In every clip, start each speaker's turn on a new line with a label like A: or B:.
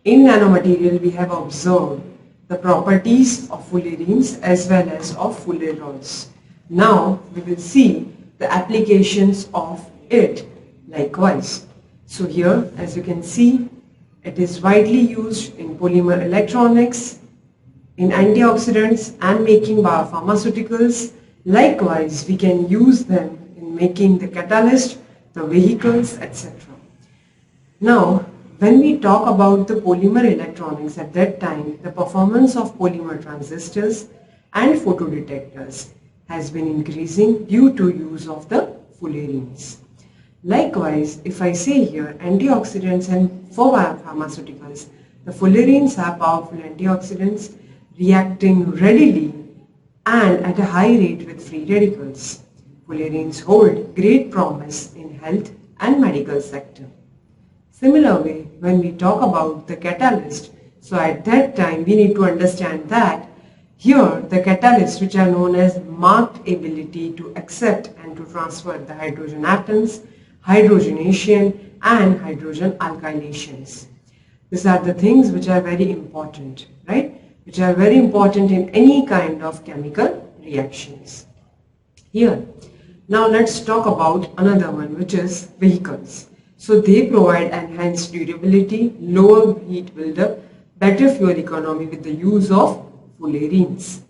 A: In nanomaterial, we have observed the properties of fullerenes as well as of fullerols. Now, we will see the applications of it likewise. So here, as you can see, it is widely used in polymer electronics, in antioxidants and making biopharmaceuticals. Likewise, we can use them in making the catalyst, the vehicles, etc. Now, when we talk about the polymer electronics at that time, the performance of polymer transistors and photodetectors has been increasing due to use of the fullerenes. Likewise, if I say here antioxidants and for biopharmaceuticals, the fullerenes are powerful antioxidants reacting readily and at a high rate with free radicals. Fullerenes hold great promise in health and medical sector. Similar way, when we talk about the catalyst, so at that time we need to understand that here the catalysts, which are known as marked ability to accept and to transfer the hydrogen atoms, hydrogenation and hydrogen alkylations. These are the things which are very important, right? Which are very important in any kind of chemical reactions. Here, now let's talk about another one, which is vehicles. So they provide enhanced durability, lower heat buildup, better fuel economy with the use of fullerenes.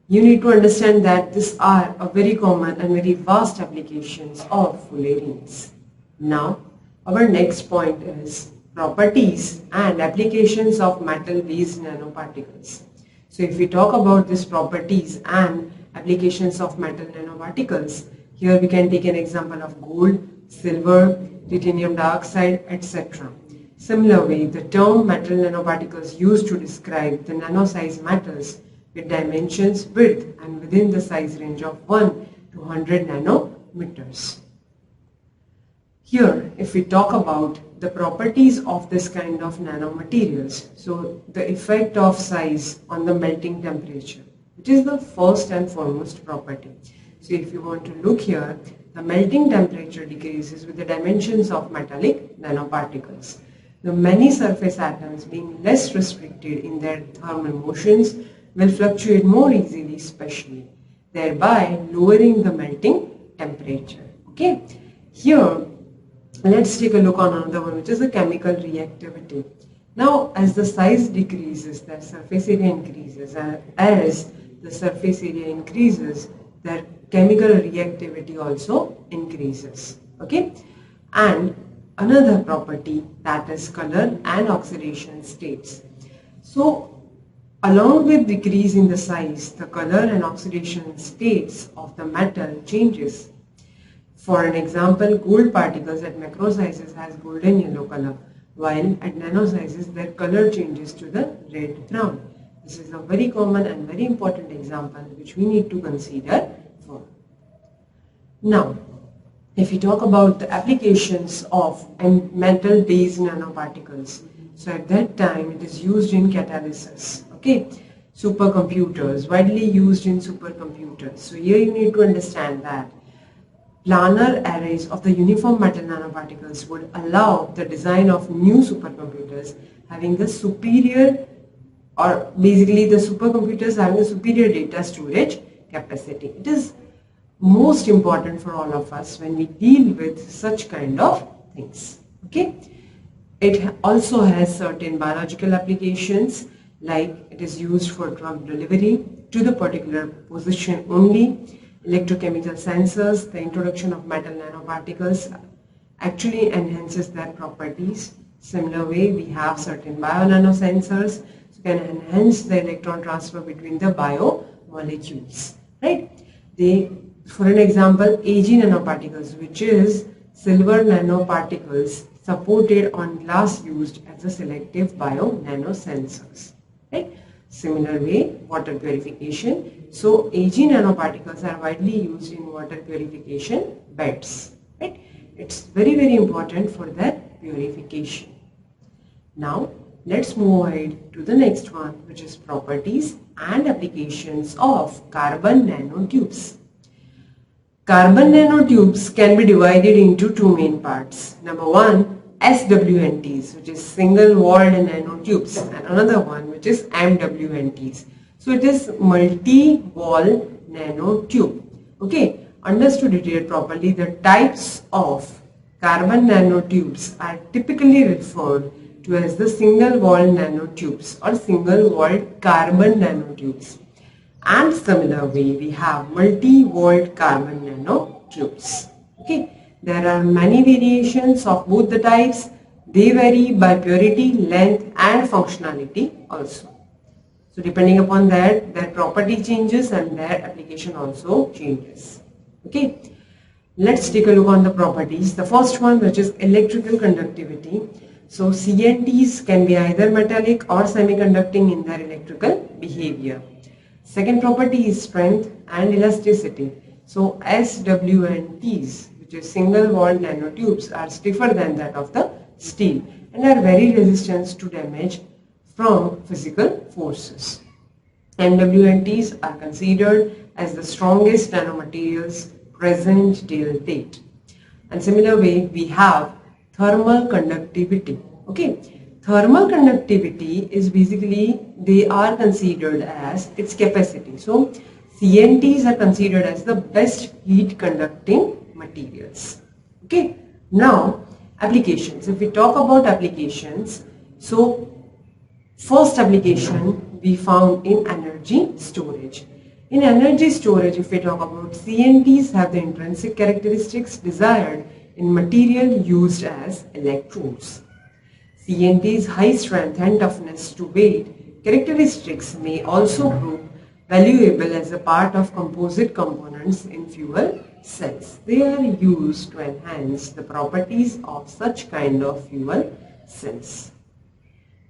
A: You need to understand that these are a very common and very vast applications of fullerenes. Now, our next point is properties and applications of metal-based nanoparticles. So if we talk about these properties and applications of metal nanoparticles, here we can take an example of gold, silver, titanium dioxide, etc. Similar way, the term metal nanoparticles used to describe the nano-sized metals with dimensions, width and within the size range of 1 to 100 nanometers. Here, if we talk about the properties of this kind of nanomaterials, so the effect of size on the melting temperature, which is the first and foremost property. So if you want to look here, the melting temperature decreases with the dimensions of metallic nanoparticles. The many surface atoms being less restricted in their thermal motions will fluctuate more easily spatially, thereby lowering the melting temperature. Okay, here let's take a look on another one, which is the chemical reactivity. Now, as the size decreases, the surface area increases, and as the surface area increases, their chemical reactivity also increases. Okay, and another property, that is color and oxidation states. So along with decrease in the size, the color and oxidation states of the metal changes. For an example, gold particles at macro sizes has golden yellow color, while at nano sizes their color changes to the red brown. This is a very common and very important example which we need to consider for. Now, if we talk about the applications of metal-based nanoparticles, so at that time it is used in catalysis. Okay, supercomputers, widely used in supercomputers. So here you need to understand that planar arrays of the uniform metal nanoparticles would allow the design of new supercomputers having the superior, or basically the supercomputers having a superior data storage capacity. It is most important for all of us when we deal with such kind of things. Okay, it also has certain biological applications, like it is used for drug delivery to the particular position only. Electrochemical sensors, the introduction of metal nanoparticles actually enhances their properties. Similar way, we have certain bio-nanosensors, so can enhance the electron transfer between the biomolecules, right? For an example, Ag nanoparticles, which is silver nanoparticles supported on glass used as a selective bio-nanosensors, right? Similar way, water purification. So Ag nanoparticles are widely used in water purification beds, right? It's very, very important for that purification. Now, let's move ahead to the next one, which is properties and applications of carbon nanotubes. Carbon nanotubes can be divided into two main parts. Number one, SWNTs, which is single-walled nanotubes, and another one which is MWNTs. So it is multi-wall nanotube. Okay, understood it here properly, the types of carbon nanotubes are typically referred to as the single-walled nanotubes or single-walled carbon nanotubes. And similar way, we have multi-walled carbon nanotubes. Okay, there are many variations of both the types. They vary by purity, length, and functionality also. So depending upon that, their property changes and their application also changes. Okay, let's take a look on the properties. The first one, which is electrical conductivity. So CNTs can be either metallic or semiconducting in their electrical behavior. Second property is strength and elasticity. So SWNTs, which is single-walled nanotubes, are stiffer than that of the steel and are very resistant to damage from physical forces. MWNTs are considered as the strongest nanomaterials present till date. And similar way, we have thermal conductivity. Okay, thermal conductivity is basically, they are considered as its capacity. So CNTs are considered as the best heat conducting materials. Okay, now applications. If we talk about applications, so first application we found in energy storage. In energy storage, if we talk about, CNTs have the intrinsic characteristics desired in material used as electrodes. CNT's high strength and toughness to weight characteristics may also prove valuable as a part of composite components in fuel cells. They are used to enhance the properties of such kind of fuel cells.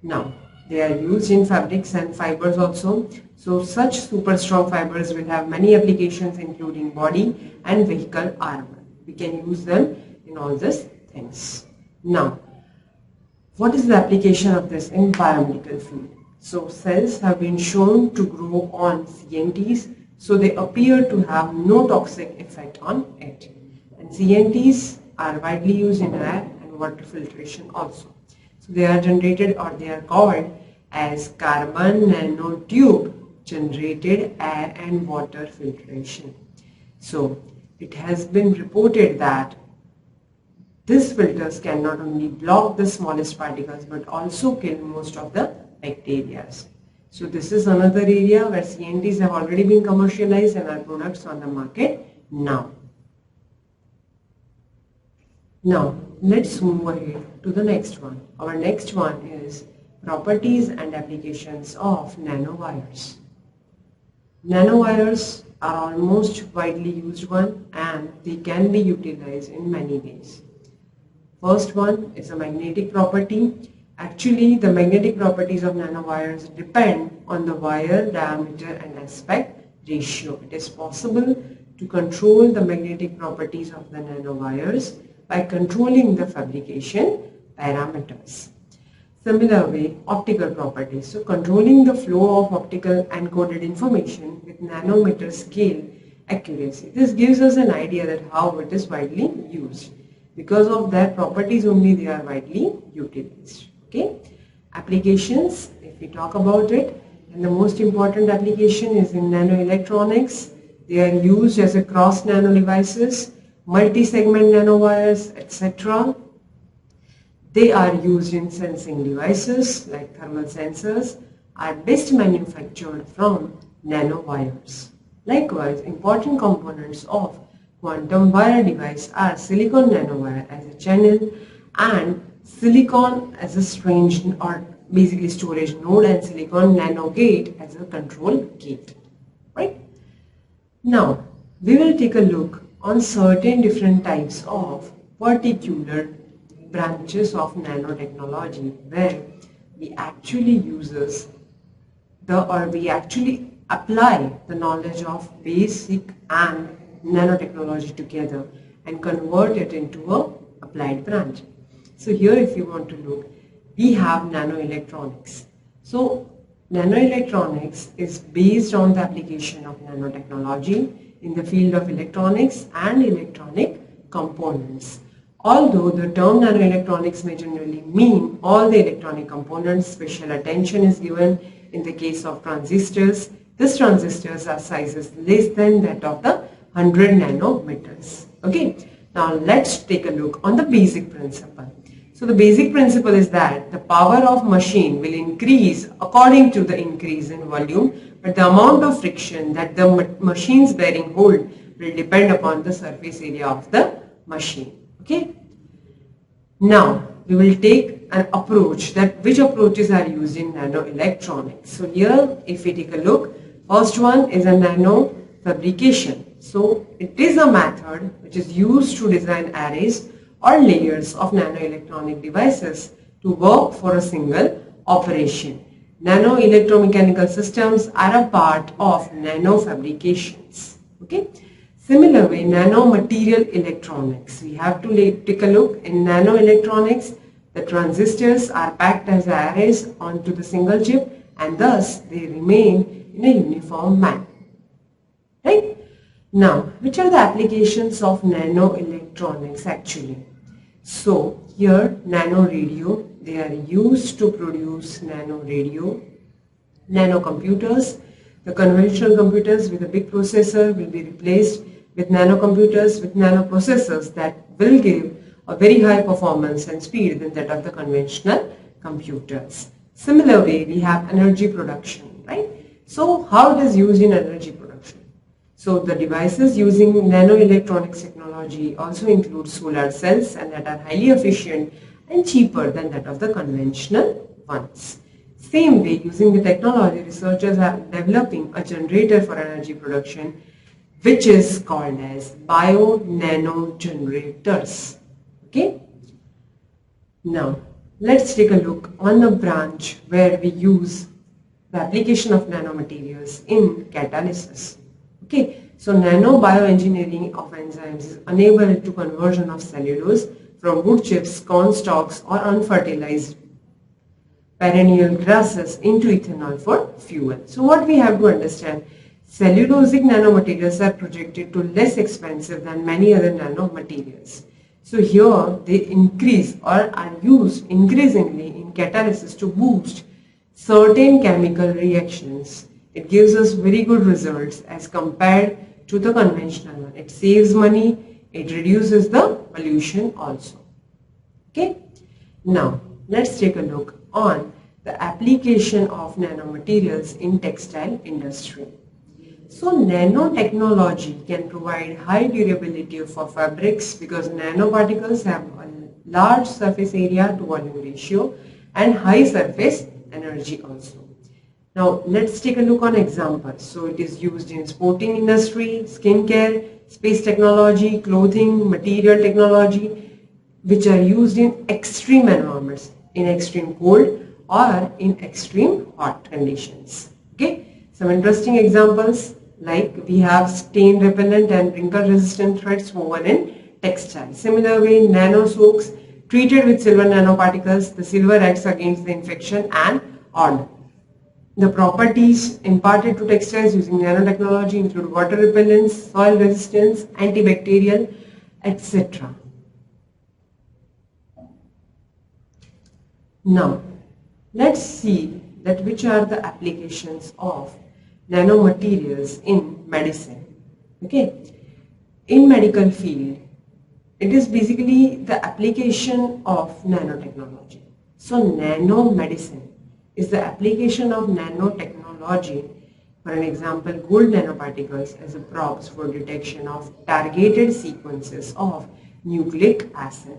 A: Now, they are used in fabrics and fibers also. So such super strong fibers will have many applications, including body and vehicle armor. We can use them in all these things. Now, what is the application of this in biomedical field? So cells have been shown to grow on CNTs, so they appear to have no toxic effect on it. And CNTs are widely used in air and water filtration also. So they are generated, or they are called as carbon nanotube generated air and water filtration. So it has been reported that these filters can not only block the smallest particles but also kill most of the bacteria. So this is another area where CNTs have already been commercialized and are products on the market now. Now let's move ahead to the next one. Our next one is properties and applications of nanowires. Nanowires are almost widely used one and they can be utilized in many ways. First one is a magnetic property. Actually, the magnetic properties of nanowires depend on the wire diameter and aspect ratio. It is possible to control the magnetic properties of the nanowires by controlling the fabrication parameters. Similar way, optical properties. So controlling the flow of optical encoded information with nanometer scale accuracy. This gives us an idea that how it is widely used. Because of their properties only, they are widely utilized. Okay. Applications, if we talk about it, and the most important application is in nanoelectronics. They are used as a cross nano devices, multi-segment nanowires, etc. They are used in sensing devices like thermal sensors, are best manufactured from nanowires. Likewise, important components of quantum wire device are silicon nanowire as a channel and silicon as a strange or basically storage node and silicon nano gate as a control gate. Right? Now, we will take a look on certain different types of particular branches of nanotechnology where we actually we actually apply the knowledge of basic and nanotechnology together and convert it into a applied branch. So here if you want to look, we have nanoelectronics. So nanoelectronics is based on the application of nanotechnology in the field of electronics and electronic components. Although the term nanoelectronics may generally mean all the electronic components, special attention is given in the case of transistors. These transistors are sizes less than that of the 100 nanometers. Okay. Now let's take a look on the basic principle. So the basic principle is that the power of machine will increase according to the increase in volume, but the amount of friction that the machine's bearing hold will depend upon the surface area of the machine. Okay. Now we will take an approach, that which approaches are used in nanoelectronics. So here if we take a look, first one is a nano fabrication. So it is a method which is used to design arrays or layers of nanoelectronic devices to work for a single operation. Nano electromechanical systems are a part of nano fabrications. Okay. Similarly, nanomaterial electronics. We have to take a look in nanoelectronics. The transistors are packed as arrays onto the single chip and thus they remain in a uniform manner. Right? Now, which are the applications of nanoelectronics actually? So, here nano radio, they are used to produce nano radio, nano computers. The conventional computers with a big processor will be replaced with nano computers with nano processors that will give a very high performance and speed than that of the conventional computers. Similarly, we have energy production, right? So, how it is used in energy production? So, the devices using nanoelectronics technology also include solar cells and that are highly efficient and cheaper than that of the conventional ones. Same way, using the technology, researchers are developing a generator for energy production which is called as bio-nano generators. Okay. Now, let's take a look on the branch where we use the application of nanomaterials in catalysis. Okay. So, nano-bioengineering of enzymes is unable to conversion of cellulose from wood chips, corn stalks or unfertilized perennial grasses into ethanol for fuel. So, what we have to understand, cellulosic nanomaterials are projected to less expensive than many other nanomaterials. So here they increase or are used increasingly in catalysis to boost certain chemical reactions. It gives us very good results as compared to the conventional one. It saves money, it reduces the pollution also. Okay. Now let's take a look on the application of nanomaterials in textile industry. So nanotechnology can provide high durability for fabrics because nanoparticles have a large surface area to volume ratio and high surface energy also. Now let's take a look on examples. So it is used in sporting industry, skincare, space technology, clothing, material technology, which are used in extreme environments, in extreme cold or in extreme hot conditions. Okay, some interesting examples like we have stain repellent and wrinkle resistant threads woven in textile. Similarly, nano soaks treated with silver nanoparticles, the silver acts against the infection and odor. The properties imparted to textiles using nanotechnology include water repellence, soil resistance, antibacterial, etc. Now, let's see that which are the applications of nanomaterials in medicine. Okay, in medical field, it is basically the application of nanotechnology. So, nanomedicine is the application of nanotechnology. For an example, gold nanoparticles as a probes for detection of targeted sequences of nucleic acid.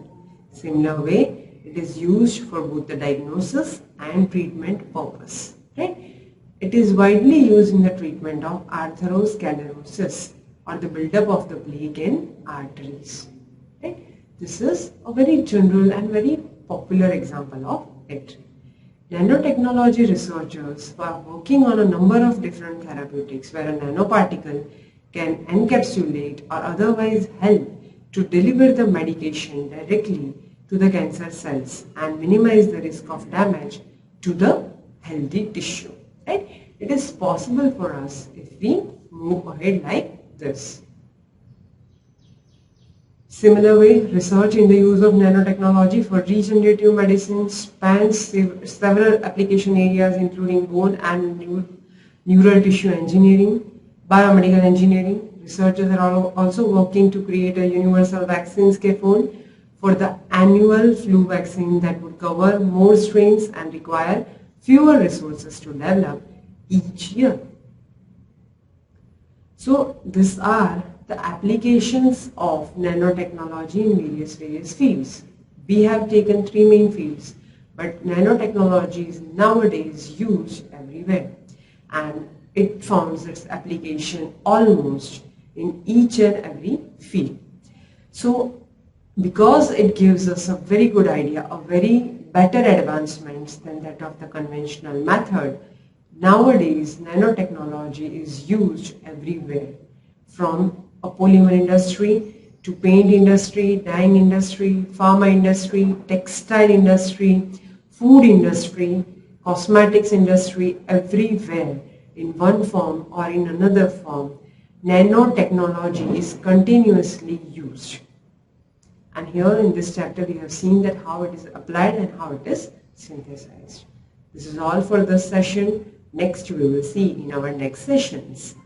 A: Similar way, it is used for both the diagnosis and treatment purpose. Right? It is widely used in the treatment of atherosclerosis or the buildup of the plaque in arteries. Right? This is a very general and very popular example of it. Nanotechnology researchers are working on a number of different therapeutics where a nanoparticle can encapsulate or otherwise help to deliver the medication directly to the cancer cells and minimize the risk of damage to the healthy tissue. Right? It is possible for us if we move ahead like this. Similar way, research in the use of nanotechnology for regenerative medicine spans several application areas including bone and neural tissue engineering, biomedical engineering. Researchers are also working to create a universal vaccine scaffold for the annual flu vaccine that would cover more strains and require fewer resources to develop each year. So these are the applications of nanotechnology in various fields. We have taken three main fields, but nanotechnology is nowadays used everywhere and it finds its application almost in each and every field. So because it gives us a very good idea, a very better advancements than that of the conventional method, nowadays nanotechnology is used everywhere, from a polymer industry to paint industry, dyeing industry, pharma industry, textile industry, food industry, cosmetics industry, everywhere in one form or in another form, nanotechnology is continuously used. And here in this chapter we have seen that how it is applied and how it is synthesized. This is all for this session. Next we will see in our next sessions.